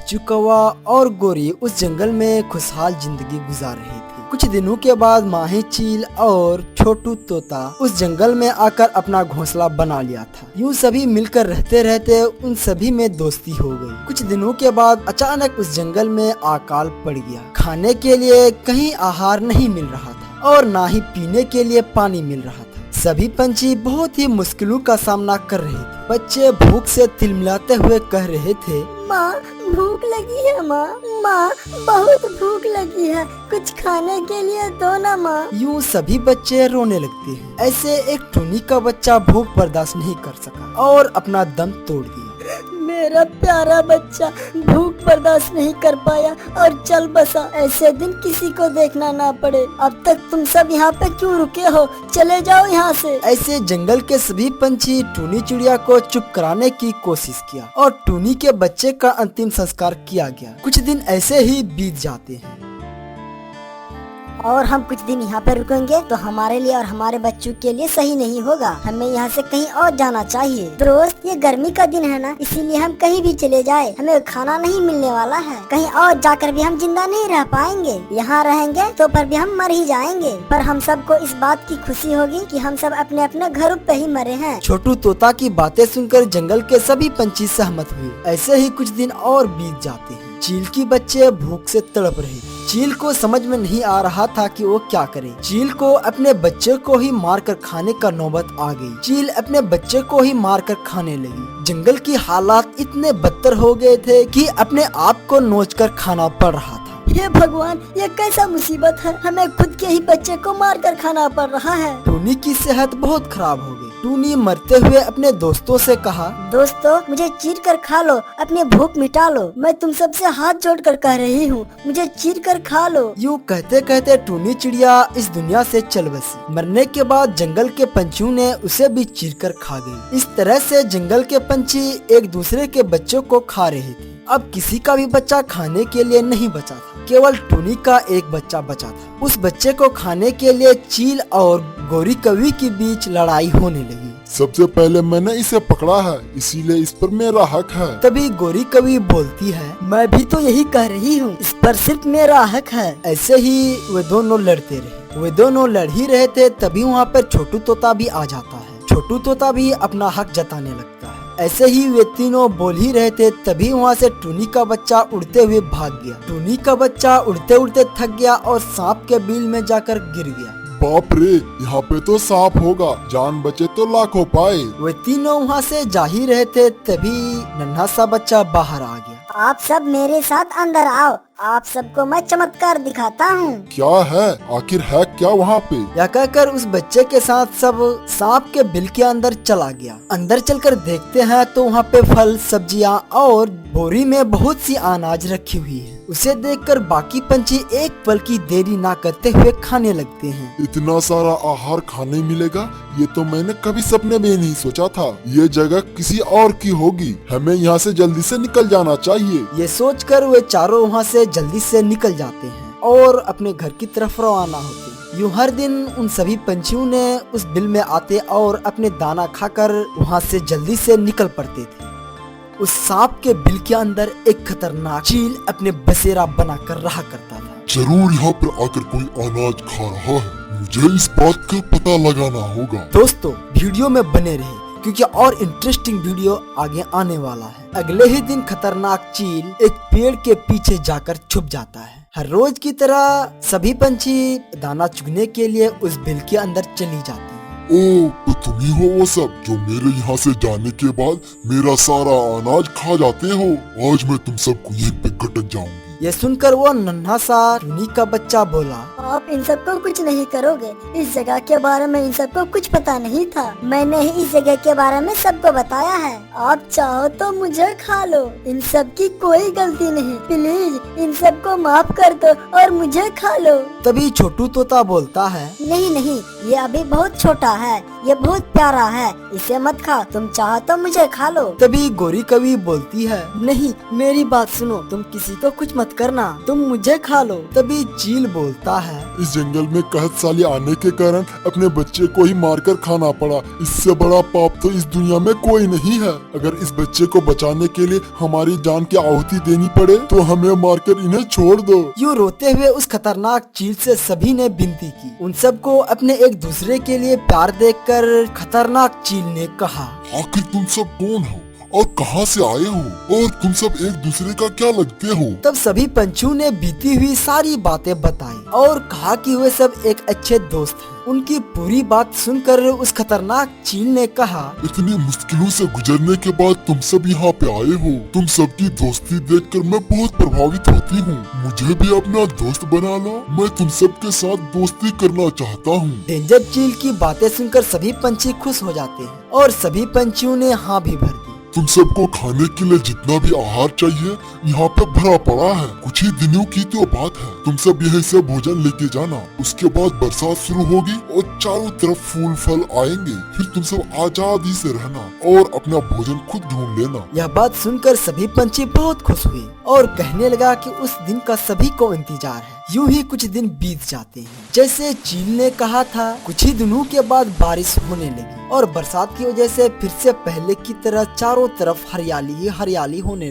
बच्चू कौवा और गोरी उस जंगल में खुशहाल जिंदगी गुजार रहे थे। कुछ दिनों के बाद माही चील और छोटू तोता उस जंगल में आकर अपना घोंसला बना लिया था। यूं सभी मिलकर रहते रहते उन सभी में दोस्ती हो गई। कुछ दिनों के बाद अचानक उस जंगल में अकाल पड़ गया। खाने के लिए कहीं आहार नहीं मिल रहा था और ना ही पीने के लिए पानी मिल रहा था। सभी पंछी बहुत ही मुश्किलों का सामना कर रहे थे। बच्चे भूख से तिलमिलाते हुए कह रहे थे, माँ भूख लगी है माँ, माँ बहुत भूख लगी है, कुछ खाने के लिए दो ना माँ। यूं सभी बच्चे रोने लगते हैं। ऐसे एक टुनी का बच्चा भूख बर्दाश्त नहीं कर सका और अपना दम तोड़ दिया। मेरा प्यारा बच्चा भूख बर्दाश्त नहीं कर पाया और चल बसा। ऐसे दिन किसी को देखना ना पड़े। अब तक तुम सब यहाँ पे क्यों रुके हो? चले जाओ यहाँ से। ऐसे जंगल के सभी पंछी टूनी चिड़िया को चुप कराने की कोशिश किया और टूनी के बच्चे का अंतिम संस्कार किया गया। कुछ दिन ऐसे ही बीत जाते हैं और हम कुछ दिन यहाँ पे रुकेंगे तो हमारे लिए और हमारे बच्चों के लिए सही नहीं होगा। हमें यहाँ से कहीं और जाना चाहिए। दोस्त ये गर्मी का दिन है ना, इसीलिए हम कहीं भी चले जाए हमें खाना नहीं मिलने वाला है। कहीं और जाकर भी हम जिंदा नहीं रह पाएंगे। यहाँ रहेंगे तो पर भी हम मर ही जाएंगे। पर हम सबको इस बात की खुशी होगी कि हम सब अपने अपने घरों पे ही मरे हैं। छोटू तोता की बातें सुनकर जंगल के सभी पंछी सहमत हुए। ऐसे ही कुछ दिन और बीत जाते हैं। चील की बच्चे भूख से तड़प रहे। चील को समझ में नहीं आ रहा था कि वो क्या करे। चील को अपने बच्चे को ही मारकर खाने का नौबत आ गई। चील अपने बच्चे को ही मारकर खाने लगी। जंगल की हालात इतने बदतर हो गए थे कि अपने आप को नोचकर खाना पड़ रहा था। हे भगवान, ये कैसा मुसीबत है? हमें खुद के ही बच्चे को मारकर खाना पड़ रहा है। टूनी की सेहत बहुत खराब हो गई। टूनी मरते हुए अपने दोस्तों से कहा, दोस्तों मुझे चीर कर खा लो, अपनी भूख मिटा लो। मैं तुम सब से हाथ जोड़कर कह रही हूँ, मुझे चीर कर खा लो। यूँ कहते कहते टूनी चिड़िया इस दुनिया से चल बसी। मरने के बाद जंगल के पंछियों ने उसे भी चीर कर खा गई। इस तरह से जंगल के पंछी एक दूसरे के बच्चों को खा रहे थे। अब किसी का भी बच्चा खाने के लिए नहीं बचा था। केवल टूनी का एक बच्चा बचा था। उस बच्चे को खाने के लिए चील और गोरी कौवी के बीच लड़ाई होने लगी। सबसे पहले मैंने इसे पकड़ा है, इसीलिए इस पर मेरा हक है। तभी गोरी कौवी बोलती है, मैं भी तो यही कह रही हूँ, इस पर सिर्फ मेरा हक है। ऐसे ही वे दोनों लड़ते रहे। वे दोनों लड़ ही रहे थे, तभी वहाँ पर छोटू तोता भी आ जाता है। छोटू तोता भी अपना हक जताने लगता है। ऐसे ही वे तीनों बोल ही रहे थे, तभी वहाँ से टूनी का बच्चा उड़ते हुए भाग गया। टूनी का बच्चा उड़ते उड़ते थक गया और सांप के बिल में जाकर गिर गया। बाप रे, यहाँ पे तो सांप होगा, जान बचे तो लाखों पाए। वे तीनों वहाँ से जा ही रहे थे, तभी नन्हा सा बच्चा बाहर आ गया। आप सब मेरे साथ अंदर आओ, आप सबको मैं चमत्कार दिखाता हूँ। क्या है? आखिर है क्या वहाँ पे? यह कहकर उस बच्चे के साथ सब सांप के बिल के अंदर चला गया। अंदर चलकर देखते हैं तो वहाँ पे फल, सब्जियाँ और बोरी में बहुत सी अनाज रखी हुई है। उसे देखकर बाकी पंछी एक पल की देरी ना करते हुए खाने लगते हैं। इतना सारा आहार खाने मिलेगा, ये तो मैंने कभी सपने में नहीं सोचा था। ये जगह किसी और की होगी, हमें यहाँ से जल्दी से निकल जाना चाहिए। ये सोचकर वे चारों वहाँ से जल्दी से निकल जाते हैं और अपने घर की तरफ रवाना होते हैं। यूं हर दिन उन सभी पंछियों ने उस बिल में आते और अपने दाना खाकर वहाँ से जल्दी से निकल पड़ते थे। उस सांप के बिल के अंदर एक खतरनाक चील अपने बसेरा बनाकर रहा करता था। जरूर यहाँ पर आकर कोई अनाज खा रहा है, मुझे इस बात का पता लगाना होगा। दोस्तों वीडियो में बने रहे क्योंकि और इंटरेस्टिंग वीडियो आगे आने वाला है। अगले ही दिन खतरनाक चील एक पेड़ के पीछे जाकर छुप जाता है। हर रोज की तरह सभी पंछी दाना चुगने के लिए उस बिल के अंदर चली जाती हैं। ओ, तो तुम ही हो वो सब जो मेरे यहाँ से जाने के बाद मेरा सारा अनाज खा जाते हो। आज मैं तुम सबको यहीं पे कटक जाऊंगी। ये सुनकर वो नन्हा सा टूनी का बच्चा बोला, आप इन सबको कुछ नहीं करोगे। इस जगह के बारे में इन सबको कुछ पता नहीं था। मैंने ही इस जगह के बारे में सबको बताया है। आप चाहो तो मुझे खा लो, इन सब की कोई गलती नहीं। प्लीज इन सबको माफ कर दो और मुझे खा लो। तभी छोटू तोता बोलता है, नहीं नहीं, ये अभी बहुत छोटा है, ये बहुत प्यारा है, इसे मत खा। तुम चाहो तो मुझे खा लो। तभी गोरी कौवी बोलती है, नहीं मेरी बात सुनो, तुम किसी को कुछ मत मत करना, तुम मुझे खा लो। तभी चील बोलता है, इस जंगल में कहत साली आने के कारण अपने बच्चे को ही मारकर खाना पड़ा। इससे बड़ा पाप तो इस दुनिया में कोई नहीं है। अगर इस बच्चे को बचाने के लिए हमारी जान की आहुति देनी पड़े तो हमें मारकर इन्हें छोड़ दो। यूँ रोते हुए उस खतरनाक चील से सभी ने विनती की। उन सबको अपने एक दूसरे के लिए प्यार देखकर खतरनाक चील ने कहा, आखिर तुम सब कौन हो और कहां से आए हो और तुम सब एक दूसरे का क्या लगते हो? तब सभी पंछियों ने बीती हुई सारी बातें बताई और कहा कि वे सब एक अच्छे दोस्त हैं। उनकी पूरी बात सुनकर उस खतरनाक चील ने कहा, इतनी मुश्किलों से गुजरने के बाद तुम सब यहाँ पे आए हो। तुम सबकी दोस्ती देखकर मैं बहुत प्रभावित होती हूँ। मुझे भी अपना दोस्त बना लो, मैं तुम सबके साथ दोस्ती करना चाहता हूँ। डेंजर चील की बातें सुनकर सभी पंछी खुश हो जाते हैं और सभी पंछियों ने हाँ भी भर दी। तुम सबको खाने के लिए जितना भी आहार चाहिए यहाँ पे भरा पड़ा है। कुछ ही दिनों की तो बात है, तुम सब यहीं से भोजन लेके जाना। उसके बाद बरसात शुरू होगी और चारों तरफ फूल फल आएंगे। फिर तुम सब आजादी से रहना और अपना भोजन खुद ढूंढ लेना। यह बात सुनकर सभी पंछी बहुत खुश हुए और कहने लगा कि उस दिन का सभी को इंतजार है। यूं ही कुछ दिन बीत जाते हैं। जैसे चील ने कहा था, कुछ ही दिनों के बाद बारिश होने लगी और बरसात की वजह से फिर से पहले की तरह चारों तरफ हरियाली ही हरियाली होने